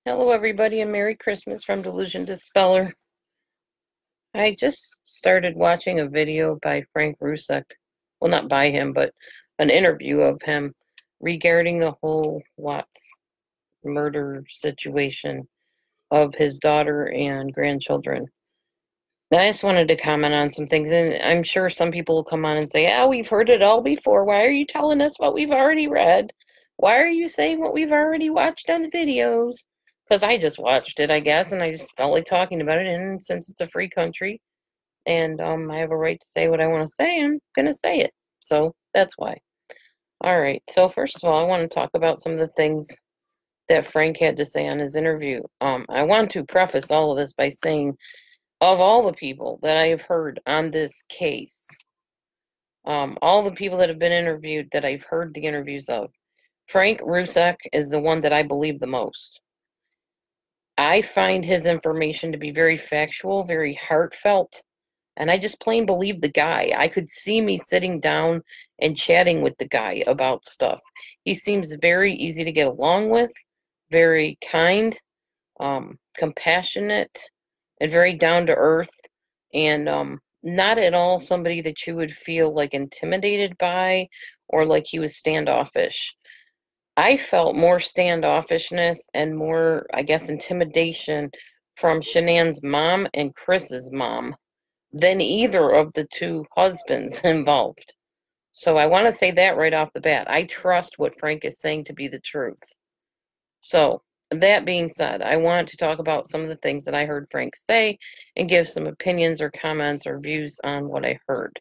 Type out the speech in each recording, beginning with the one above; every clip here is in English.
Hello, everybody, and Merry Christmas from Delusion Dispeller. I just started watching a video by Frank Ruzcek. Well, not by him, but an interview of him regarding the whole Watts murder situation of his daughter and grandchildren. I just wanted to comment on some things, and I'm sure some people will come on and say, "Oh, we've heard it all before. Why are you telling us what we've already read? Why are you saying what we've already watched on the videos?" Because I just watched it, I guess, and I just felt like talking about it. And since it's a free country, and I have a right to say what I want to say, I'm gonna say it. So that's why. All right. So first of all, I want to talk about some of the things that Frank had to say on his interview. I want to preface all of this by saying, of all the people that I have heard on this case, all the people that have been interviewed that I've heard the interviews of, Frank Ruzcek is the one that I believe the most. I find his information to be very factual, very heartfelt, and I just plain believe the guy. I could see me sitting down and chatting with the guy about stuff. He seems very easy to get along with, very kind, compassionate, and very down to earth, and not at all somebody that you would feel like intimidated by or like he was standoffish. I felt more standoffishness and more, I guess, intimidation from Shanann's mom and Chris's mom than either of the two husbands involved. So I want to say that right off the bat. I trust what Frank is saying to be the truth. So, that being said, I want to talk about some of the things that I heard Frank say and give some opinions or comments or views on what I heard.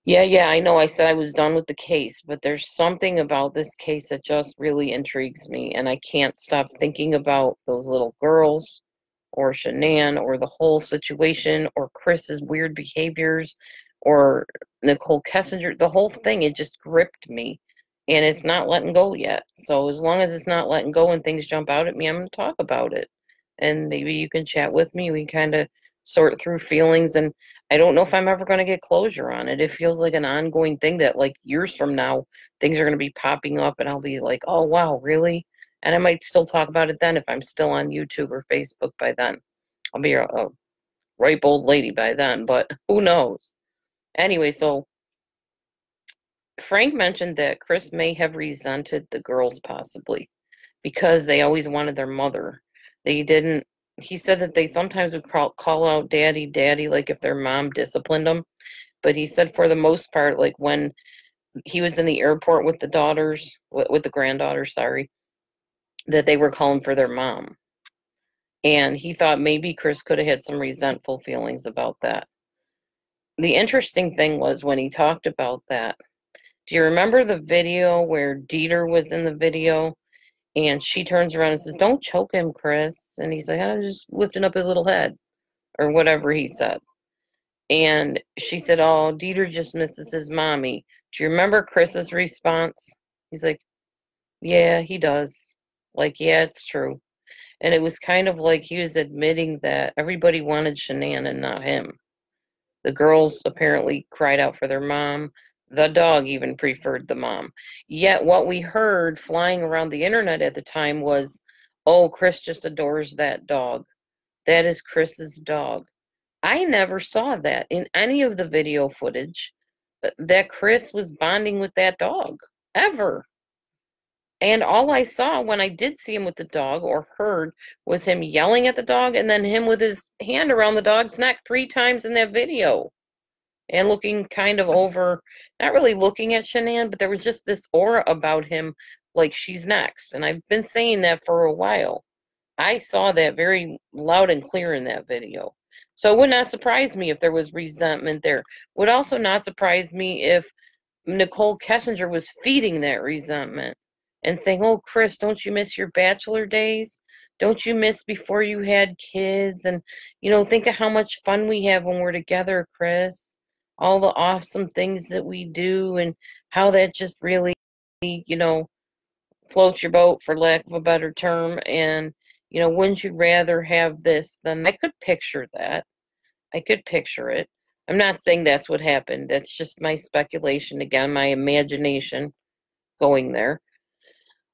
Yeah, I know I said I was done with the case, but there's something about this case that just really intrigues me, and I can't stop thinking about those little girls, or Shanann, or the whole situation, or Chris's weird behaviors, or Nicole Kessinger. The whole thing, it just gripped me, and it's not letting go yet. So as long as it's not letting go and things jump out at me, I'm going to talk about it. And maybe you can chat with me. We kind of sort through feelings, and I don't know if I'm ever going to get closure on it. It feels like an ongoing thing that, like, years from now, things are going to be popping up, and I'll be like, oh, wow, really? And I might still talk about it then if I'm still on YouTube or Facebook by then. I'll be a ripe old lady by then, but who knows? Anyway, so Frank mentioned that Chris may have resented the girls possibly because they always wanted their mother. They didn't, he said that they sometimes would call out daddy, daddy, like if their mom disciplined them. But he said for the most part, like when he was in the airport with the daughters, with the granddaughters, sorry, that they were calling for their mom. And he thought maybe Chris could have had some resentful feelings about that. The interesting thing was when he talked about that. Do you remember the video where Dieter was in the video and she turns around and says, "Don't choke him, Chris." And he's like, "I'm just lifting up his little head," or whatever he said. And she said, "Oh, Dieter just misses his mommy." Do you remember Chris's response? He's like, "Yeah, he does." Like, yeah, it's true. And it was kind of like he was admitting that everybody wanted Shanann and not him. The girls apparently cried out for their mom. The dog even preferred the mom. Yet what we heard flying around the internet at the time was, "Oh, Chris just adores that dog. That is Chris's dog." I never saw that in any of the video footage that Chris was bonding with that dog, ever. And all I saw when I did see him with the dog or heard was him yelling at the dog and then him with his hand around the dog's neck 3 times in that video and looking kind of over, not really looking at Shanann, but there was just this aura about him like she's next. And I've been saying that for a while. I saw that very loud and clear in that video. So it would not surprise me if there was resentment there. Would also not surprise me if Nicole Kessinger was feeding that resentment and saying, "Oh, Chris, don't you miss your bachelor days? Don't you miss before you had kids? And, think of how much fun we have when we're together, Chris. All the awesome things that we do and how that just really, you know, floats your boat, for lack of a better term. And, wouldn't you rather have this than I could picture that. I could picture it. I'm not saying that's what happened. That's just my speculation, again, my imagination going there.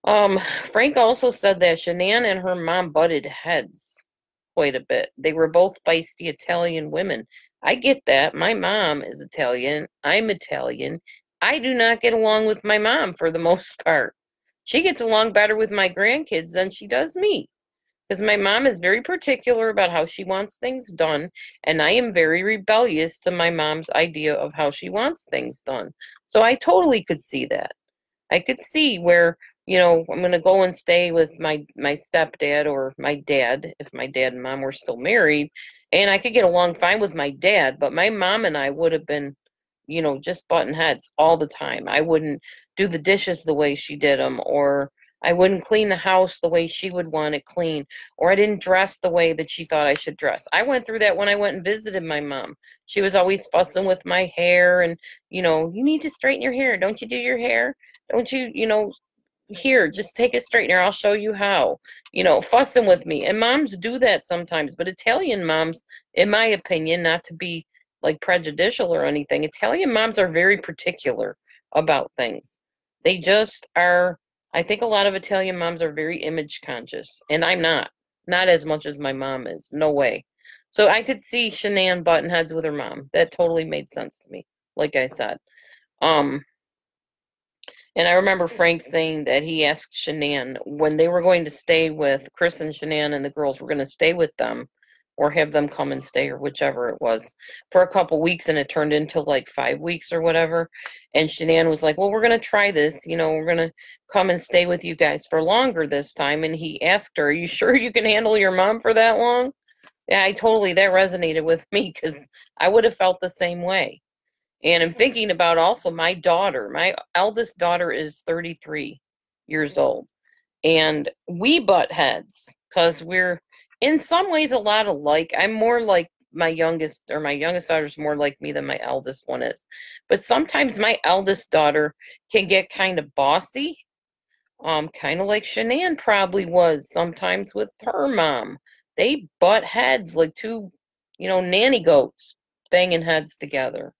Frank also said that Shanann and her mom butted heads quite a bit. They were both feisty Italian women. I get that. My mom is Italian. I'm Italian. I do not get along with my mom for the most part. She gets along better with my grandkids than she does me. Because my mom is very particular about how she wants things done, and I am very rebellious to my mom's idea of how she wants things done. So I totally could see that. I could see where, I'm going to go and stay with my stepdad or my dad if my dad and mom were still married, and I could get along fine with my dad, but my mom and I would have been, just button heads all the time. I wouldn't do the dishes the way she did them, or I wouldn't clean the house the way she would want it clean, or I didn't dress the way that she thought I should dress. I went through that when I went and visited my mom. She was always fussing with my hair and, you need to straighten your hair. Don't you do your hair? Don't you, here, just take a straightener. I'll show you how, fussing with me. And moms do that sometimes, but Italian moms, in my opinion, not to be like prejudicial or anything, Italian moms are very particular about things. They just are. I think a lot of Italian moms are very image conscious, and I'm not as much as my mom is. No way. So I could see Shanann button heads with her mom. That totally made sense to me, like I said. Um, and I remember Frank saying that he asked Shanann when they were going to stay with Chris and Shanann and the girls were going to stay with them or have them come and stay or whichever it was for a couple weeks, and it turned into like 5 weeks or whatever. And Shanann was like, well, we're going to try this. We're going to come and stay with you guys for longer this time. And he asked her, are you sure you can handle your mom for that long? Yeah, that resonated with me because I would have felt the same way. And I'm thinking about also my daughter. My eldest daughter is 33 years old. And we butt heads because we're in some ways a lot alike. I'm more like my youngest daughter's more like me than my eldest one is. But sometimes my eldest daughter can get kind of bossy, kind of like Shanann probably was sometimes with her mom. They butt heads like two, nanny goats banging heads together.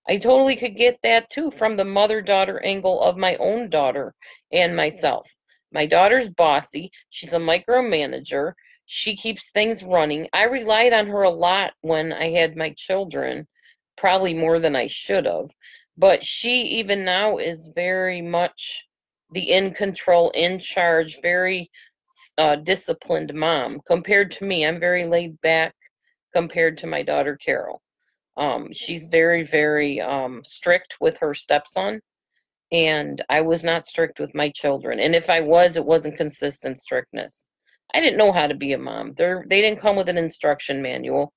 I totally could get that too from the mother-daughter angle of my own daughter and myself. My daughter's bossy. She's a micromanager. She keeps things running. I relied on her a lot when I had my children, probably more than I should have. But she even now is very much the in control, in charge, very disciplined mom compared to me. I'm very laid back compared to my daughter Carol. She's very, very strict with her stepson, and I was not strict with my children. And if I was, it wasn't consistent strictness. I didn't know how to be a mom. They didn't come with an instruction manual,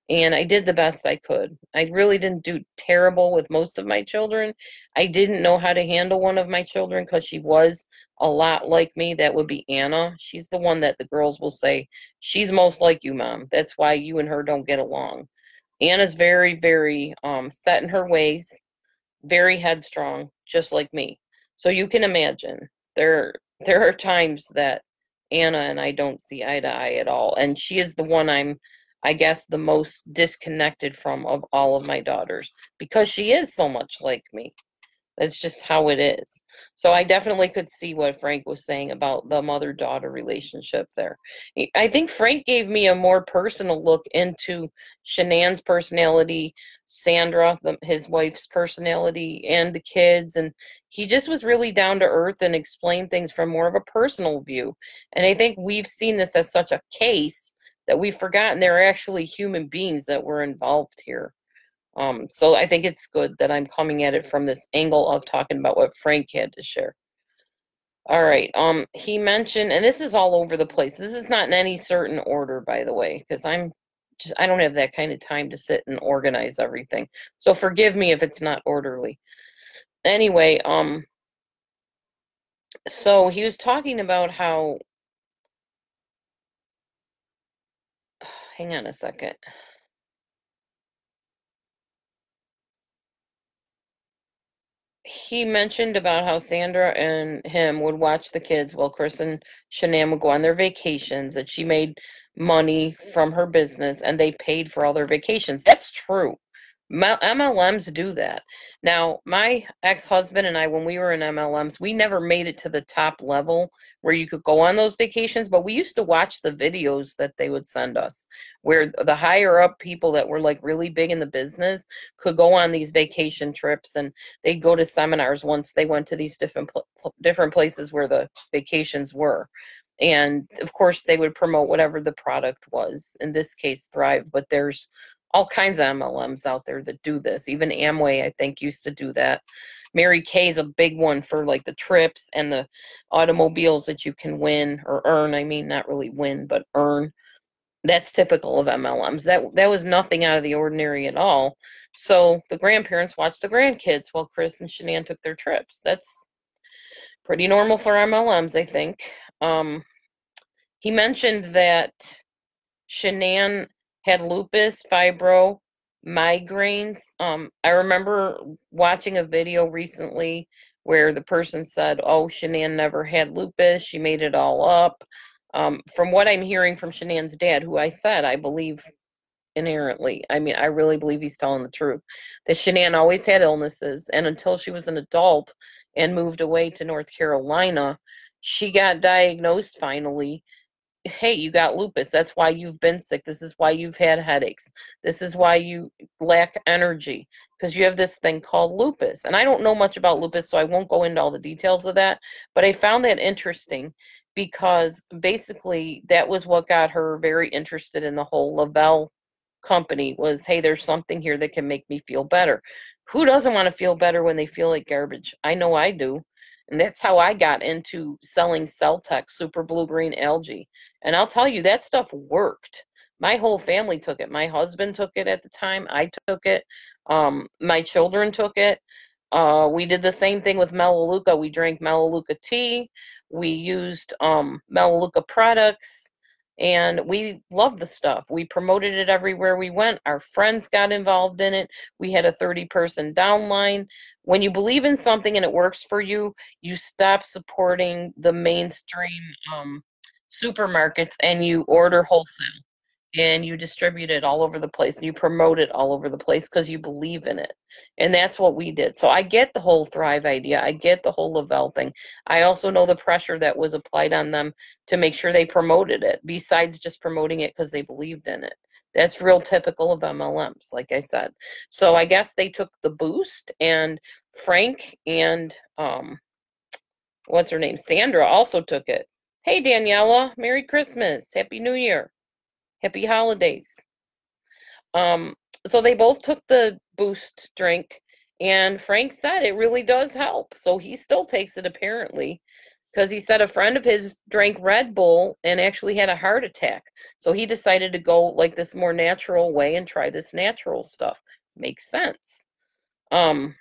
and I did the best I could. I really didn't do terrible with most of my children. I didn't know how to handle one of my children because she was a lot like me. That would be Anna. She's the one that the girls will say, she's most like you, Mom. That's why you and her don't get along. Anna's very, very set in her ways, very headstrong, just like me. So you can imagine there are times that Anna and I don't see eye to eye at all. And she is the one I guess, the most disconnected from of all of my daughters because she is so much like me. That's just how it is. So I definitely could see what Frank was saying about the mother-daughter relationship there. I think Frank gave me a more personal look into Shanann's personality, Sandra, his wife's personality, and the kids. And he just was really down to earth and explained things from more of a personal view. And I think we've seen this as such a case that we've forgotten there are actually human beings that were involved here. So I think it's good that I'm coming at it from this angle of talking about what Frank had to share. All right. He mentioned, and this is all over the place. This is not in any certain order, by the way, because I don't have that kind of time to sit and organize everything. So forgive me if it's not orderly. Anyway, so he was talking about how, hang on a second. He mentioned about how Sandra and him would watch the kids while Chris and Shanann would go on their vacations, that she made money from her business and they paid for all their vacations. That's true. MLMs do that. Now, my ex-husband and I, when we were in MLMs, we never made it to the top level where you could go on those vacations, but we used to watch the videos that they would send us, where the higher up people that were like really big in the business could go on these vacation trips, and they'd go to seminars once they went to these different places where the vacations were. And of course, they would promote whatever the product was, in this case, Thrive, but there's all kinds of MLMs out there that do this. Even Amway, I think, used to do that. Mary Kay is a big one for like the trips and the automobiles that you can win or earn. I mean, not really win, but earn. That's typical of MLMs. That was nothing out of the ordinary at all. So the grandparents watched the grandkids while Chris and Shanann took their trips. That's pretty normal for MLMs, I think. He mentioned that Shanann had lupus, fibro, migraines. I remember watching a video recently where the person said, "Oh, Shanann never had lupus. She made it all up." From what I'm hearing from Shanann's dad, who I said I believe inherently, I mean, I really believe he's telling the truth, that Shanann always had illnesses, and until she was an adult and moved away to North Carolina, she got diagnosed finally. Hey, you got lupus. That's why you've been sick. This is why you've had headaches. This is why you lack energy, because you have this thing called lupus. And I don't know much about lupus, so I won't go into all the details of that. But I found that interesting because basically that was what got her very interested in the whole Lavelle company was, hey, there's something here that can make me feel better. Who doesn't want to feel better when they feel like garbage? I know I do. And that's how I got into selling Celtec, super blue green algae. And I'll tell you, that stuff worked. My whole family took it. My husband took it at the time. I took it. My children took it. We did the same thing with Melaleuca. We drank Melaleuca tea. We used Melaleuca products. And we loved the stuff. We promoted it everywhere we went. Our friends got involved in it. We had a 30-person downline. When you believe in something and it works for you, you stop supporting the mainstream supermarkets and you order wholesale and you distribute it all over the place and you promote it all over the place because you believe in it. And that's what we did. So I get the whole Thrive idea. I get the whole Lavelle thing. I also know the pressure that was applied on them to make sure they promoted it, besides just promoting it because they believed in it. That's real typical of MLMs, like I said. So I guess they took the boost, and Frank and what's her name? Sandra also took it. Hey, Daniela, Merry Christmas. Happy New Year. Happy holidays. Um, so they both took the boost drink, and Frank said it really does help. So he still takes it apparently, because he said a friend of his drank Red Bull and actually had a heart attack. So he decided to go like this more natural way and try this natural stuff. Makes sense. Um,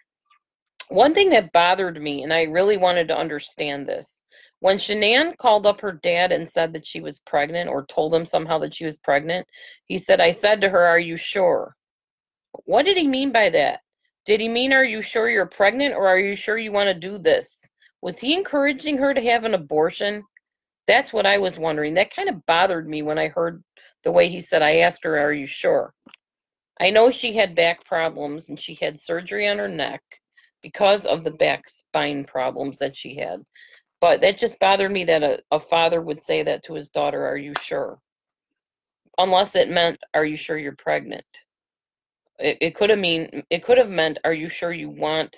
One thing that bothered me, and I really wanted to understand this, when Shanann called up her dad and said that she was pregnant, or told him somehow that she was pregnant, he said, I said to her, are you sure? What did he mean by that? Did he mean, are you sure you're pregnant, or are you sure you want to do this? Was he encouraging her to have an abortion? That's what I was wondering. That kind of bothered me when I heard the way he said, I asked her, are you sure? I know she had back problems and she had surgery on her neck because of the back spine problems that she had. But that just bothered me that a father would say that to his daughter, are you sure? Unless it meant, are you sure you're pregnant? It could have meant, are you sure you want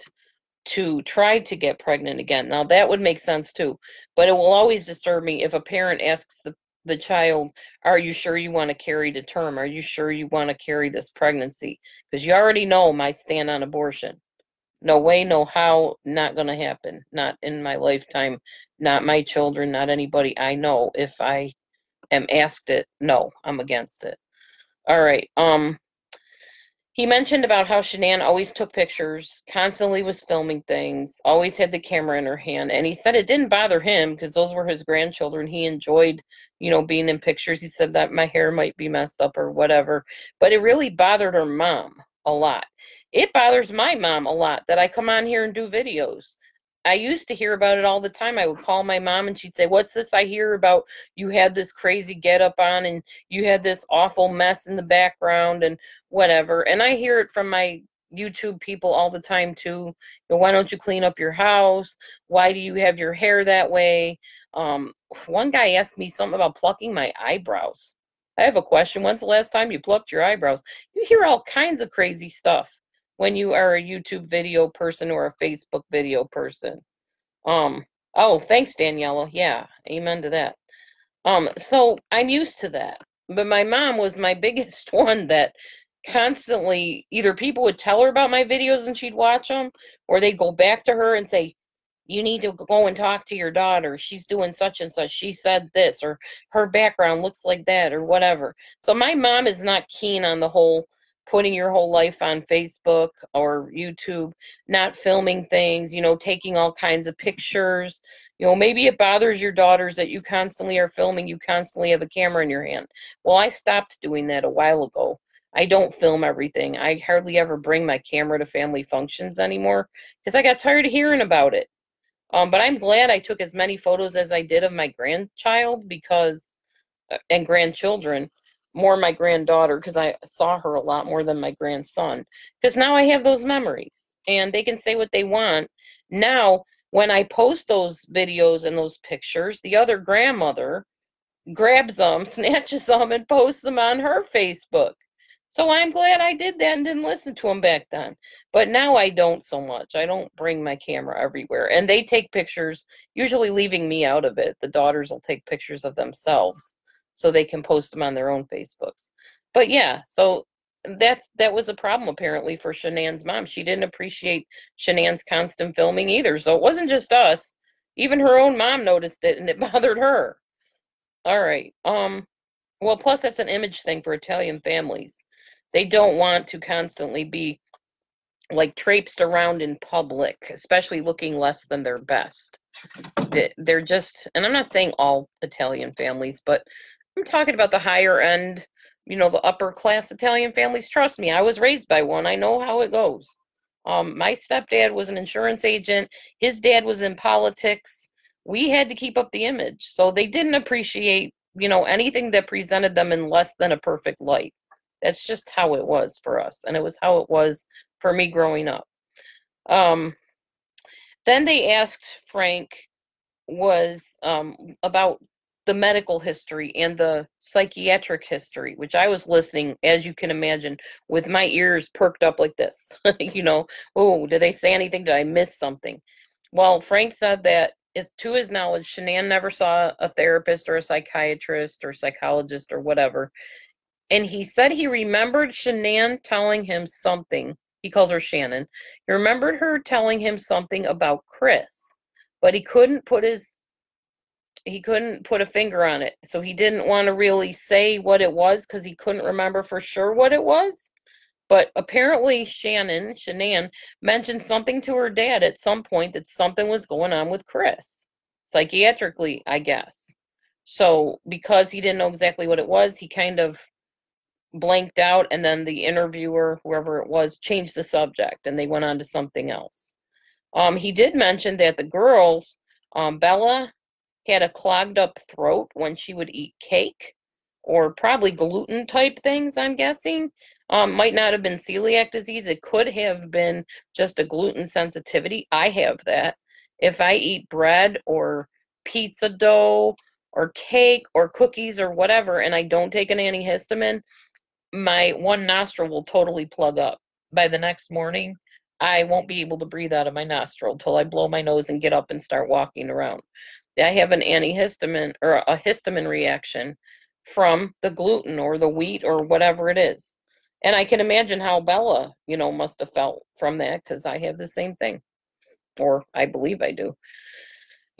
to try to get pregnant again? Now that would make sense too. But it will always disturb me if a parent asks the child, are you sure you want to carry to term? Are you sure you want to carry this pregnancy? Because you already know my stand on abortion. No way, no how, not going to happen. Not in my lifetime, not my children, not anybody I know. If I am asked it, no, I'm against it. All right. He mentioned about how Shanann always took pictures, constantly was filming things, always had the camera in her hand. And he said it didn't bother him because those were his grandchildren. He enjoyed, being in pictures. He said that my hair might be messed up or whatever. But it really bothered her mom a lot. It bothers my mom a lot that I come on here and do videos. I used to hear about it all the time. I would call my mom and she'd say, "What's this I hear about? You had this crazy getup on and you had this awful mess in the background and whatever." And I hear it from my YouTube people all the time too. Why don't you clean up your house? Why do you have your hair that way? One guy asked me something about plucking my eyebrows. I have a question. When's the last time you plucked your eyebrows? You hear all kinds of crazy stuff when you are a YouTube video person or a Facebook video person. Um, oh, thanks, Daniela. Yeah, amen to that. So I'm used to that. But my mom was my biggest one that constantly either people would tell her about my videos and she'd watch them, or they'd go back to her and say, "You need to go and talk to your daughter. She's doing such and such. She said this, or her background looks like that, or whatever." So my mom is not keen on the whole putting your whole life on Facebook or YouTube, not filming things, taking all kinds of pictures. Maybe it bothers your daughters that you constantly are filming, you constantly have a camera in your hand. Well, I stopped doing that a while ago. I don't film everything. I hardly ever bring my camera to family functions anymore because I got tired of hearing about it. But I'm glad I took as many photos as I did of my grandchild because, and grandchildren, more my granddaughter because I saw her a lot more than my grandson. Because now I have those memories and they can say what they want. Now, when I post those videos and those pictures, the other grandmother grabs them, snatches them, and posts them on her Facebook. So I'm glad I did that and didn't listen to them back then. But now I don't so much. I don't bring my camera everywhere. And they take pictures, usually leaving me out of it. The daughters will take pictures of themselves so they can post them on their own Facebooks. But yeah, so that was a problem apparently for Shanann's mom. She didn't appreciate Shanann's constant filming either. So it wasn't just us. Even her own mom noticed it and it bothered her. All right. Well, plus that's an image thing for Italian families. They don't want to constantly be like traipsed around in public, especially looking less than their best. They're just, and I'm not saying all Italian families, but I'm talking about the higher end, the upper class Italian families. Trust me, I was raised by one. I know how it goes. My stepdad was an insurance agent. His dad was in politics. We had to keep up the image. So they didn't appreciate, anything that presented them in less than a perfect light. That's just how it was for us. And it was how it was for me growing up. Um, then they asked Frank was about the medical history and the psychiatric history, which I was listening, as you can imagine, with my ears perked up like this. Oh, did they say anything? Did I miss something? Well, Frank said that, to his knowledge, Shanann never saw a therapist or a psychiatrist or psychologist or whatever. And he said he remembered Shanann telling him something. He calls her Shannon. He remembered her telling him something about Chris, but he couldn't put a finger on it. So he didn't want to really say what it was because he couldn't remember for sure what it was. But apparently Shanann mentioned something to her dad at some point that something was going on with Chris, psychiatrically, I guess. So because he didn't know exactly what it was, he kind of blanked out, and then the interviewer, whoever it was, changed the subject and they went on to something else. He did mention that the girls, Bella had a clogged up throat when she would eat cake, or probably gluten type things, I'm guessing. Might not have been celiac disease. It could have been just a gluten sensitivity. I have that. If I eat bread or pizza dough or cake or cookies or whatever, and I don't take an antihistamine, my one nostril will totally plug up. By the next morning, I won't be able to breathe out of my nostril till I blow my nose and get up and start walking around. I have an antihistamine or a histamine reaction from the gluten or the wheat or whatever it is. And I can imagine how Bella, must have felt from that because I have the same thing, or I believe I do.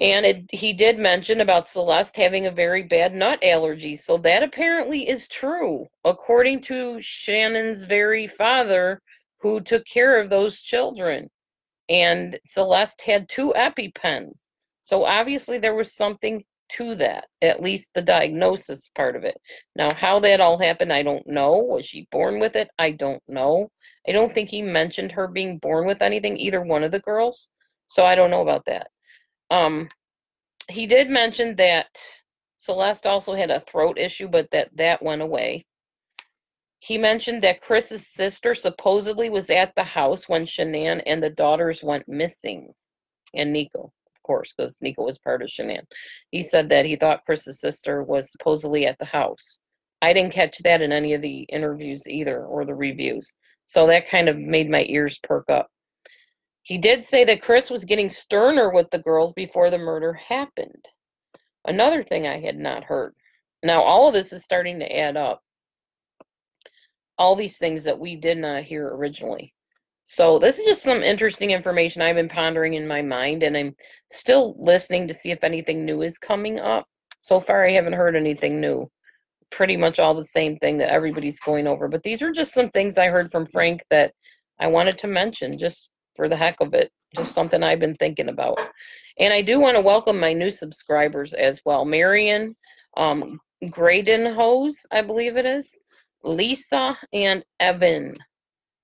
And he did mention about Celeste having a very bad nut allergy. So that apparently is true, according to Shannon's very father, who took care of those children. And Celeste had 2 EpiPens. So obviously there was something to that, at least the diagnosis part of it. Now, how that all happened, I don't know. Was she born with it? I don't know. I don't think he mentioned her being born with anything, either one of the girls. So I don't know about that. Um, he did mention that Celeste also had a throat issue, but that went away. He mentioned that Chris's sister supposedly was at the house when Shanann and the daughters went missing, and Nico, of course, because Nico was part of Shanann. He said that he thought Chris's sister was supposedly at the house. I didn't catch that in any of the interviews either or the reviews. So that kind of made my ears perk up. He did say that Chris was getting sterner with the girls before the murder happened. Another thing I had not heard. Now, all of this is starting to add up. All these things that we did not hear originally. So this is just some interesting information I've been pondering in my mind, and I'm still listening to see if anything new is coming up. So far, I haven't heard anything new. Pretty much all the same thing that everybody's going over. But these are just some things I heard from Frank that I wanted to mention just for the heck of it. Just something I've been thinking about. And I do want to welcome my new subscribers as well. Marion, Graydon Hose, I believe it is, Lisa, and Evan.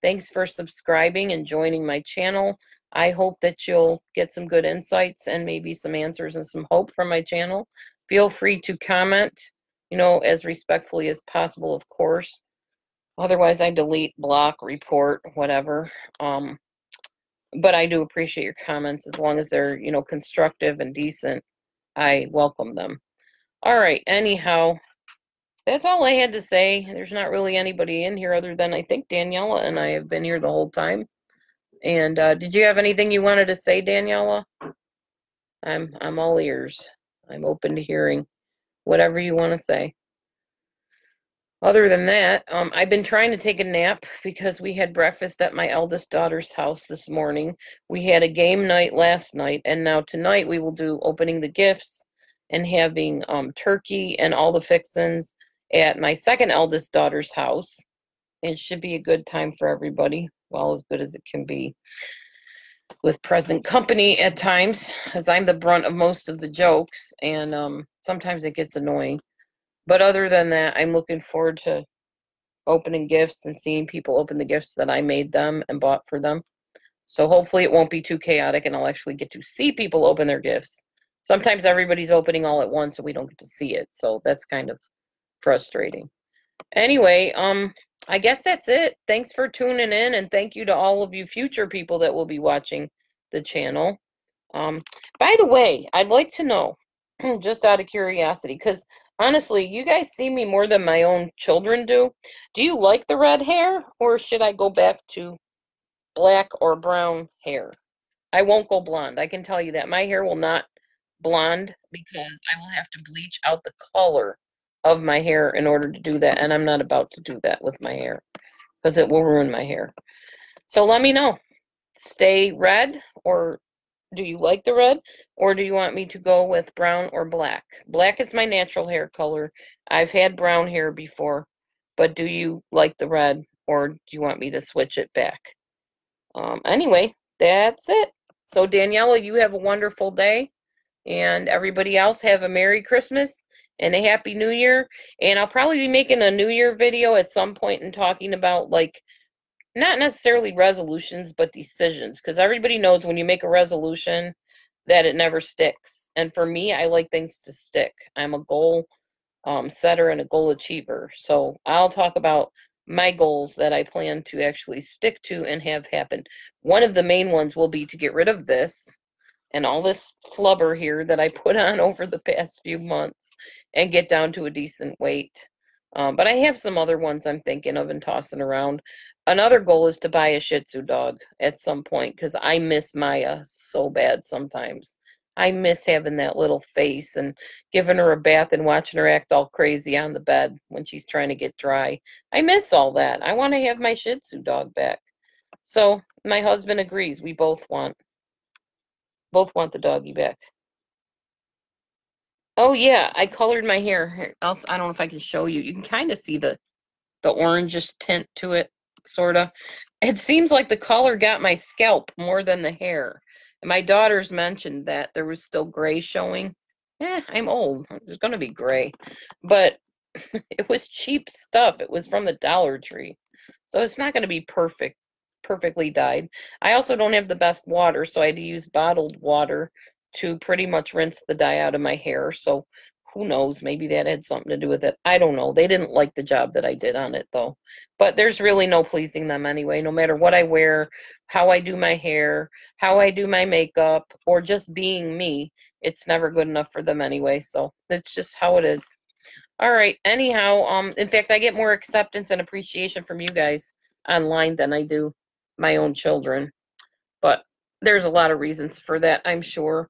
Thanks for subscribing and joining my channel. I hope that you'll get some good insights and maybe some answers and some hope from my channel. Feel free to comment, as respectfully as possible, of course. Otherwise, I delete, block, report, whatever. But I do appreciate your comments as long as they're, constructive and decent. I welcome them. All right, anyhow, that's all I had to say. There's not really anybody in here other than I think Daniela and I have been here the whole time. And did you have anything you wanted to say, Daniela? I'm all ears. I'm open to hearing whatever you want to say. Other than that, I've been trying to take a nap because we had breakfast at my eldest daughter's house this morning. We had a game night last night, and now tonight we will do opening the gifts and having turkey and all the fixins at my second eldest daughter's house. It should be a good time for everybody, well, as good as it can be, with present company at times, as I'm the brunt of most of the jokes, and sometimes it gets annoying. But other than that, I'm looking forward to opening gifts and seeing people open the gifts that I made them and bought for them. So hopefully it won't be too chaotic and I'll actually get to see people open their gifts. Sometimes everybody's opening all at once and we don't get to see it, so that's kind of frustrating. Anyway, I guess that's it. Thanks for tuning in, and thank you to all of you future people that will be watching the channel. By the way, I'd like to know, just out of curiosity, because honestly, you guys see me more than my own children do. Do you like the red hair, or should I go back to black or brown hair? I won't go blonde. I can tell you that. My hair will not blonde because I will have to bleach out the color of my hair in order to do that, and I'm not about to do that with my hair because it will ruin my hair. So let me know. Stay red, or do you like the red, or do you want me to go with brown or black? Black is my natural hair color. I've had brown hair before, but do you like the red, or do you want me to switch it back? Anyway, that's it. So Daniela, you have a wonderful day, and everybody else have a Merry Christmas and a Happy New Year. And I'll probably be making a New Year video at some point and talking about, like, not necessarily resolutions, but decisions, because everybody knows when you make a resolution that it never sticks. And for me, I like things to stick. I'm a goal setter and a goal achiever. So I'll talk about my goals that I plan to actually stick to and have happen. One of the main ones will be to get rid of this and all this flubber here that I put on over the past few months and get down to a decent weight. But I have some other ones I'm thinking of and tossing around. Another goal is to buy a Shih Tzu dog at some point because I miss Maya so bad sometimes. I miss having that little face and giving her a bath and watching her act all crazy on the bed when she's trying to get dry. I miss all that. I want to have my Shih Tzu dog back. So my husband agrees. We both want the doggy back. Oh yeah, I colored my hair. Else I don't know if I can show you. You can kind of see the orangish tint to it, sort of. It seems like the color got my scalp more than the hair. And my daughters mentioned that there was still gray showing. I'm old. There's going to be gray. But it was cheap stuff. It was from the Dollar Tree. So it's not going to be perfect perfectly dyed. I also don't have the best water, so I had to use bottled water to pretty much rinse the dye out of my hair. So who knows? Maybe that had something to do with it. I don't know. They didn't like the job that I did on it, though. But there's really no pleasing them anyway, no matter what I wear, how I do my hair, how I do my makeup, or just being me. It's never good enough for them anyway. So that's just how it is. All right. Anyhow, in fact, I get more acceptance and appreciation from you guys online than I do my own children. But there's a lot of reasons for that, I'm sure.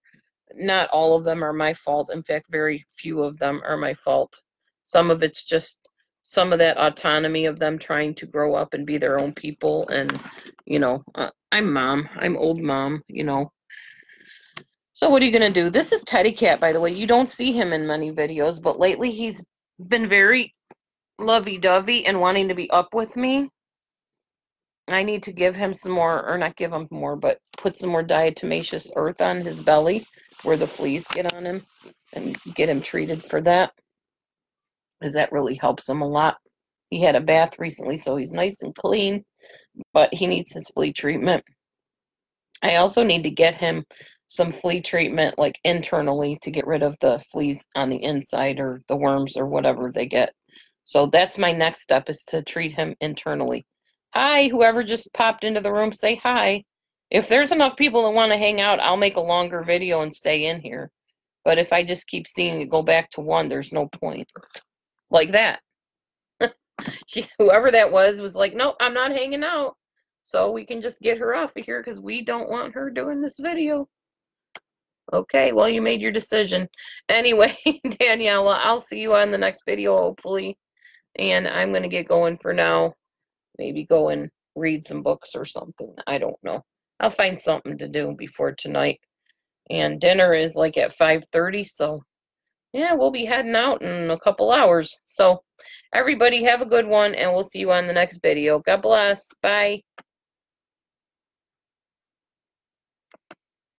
Not all of them are my fault. In fact, very few of them are my fault. Some of it's just some of that autonomy of them trying to grow up and be their own people. And, I'm mom. I'm old mom, So what are you going to do? This is Teddy Cat, by the way. You don't see him in many videos, but lately he's been very lovey-dovey and wanting to be up with me. I need to give him some more, or not give him more, but put some more diatomaceous earth on his belly where the fleas get on him and get him treated for that, because that really helps him a lot. He had a bath recently, so he's nice and clean, but he needs his flea treatment. I also need to get him some flea treatment, like internally, to get rid of the fleas on the inside or the worms or whatever they get. So that's my next step, is to treat him internally. Hi, whoever just popped into the room, say hi. If there's enough people that want to hang out, I'll make a longer video and stay in here. But if I just keep seeing it go back to one, there's no point. Like that. Whoever that was like, nope, I'm not hanging out. So we can just get her off of here because we don't want her doing this video. Okay, well, you made your decision. Anyway, Daniela, I'll see you on the next video, hopefully. And I'm going to get going for now. Maybe go and read some books or something. I don't know. I'll find something to do before tonight. And dinner is like at 5:30, so yeah, we'll be heading out in a couple hours. So everybody have a good one, and we'll see you on the next video. God bless. Bye.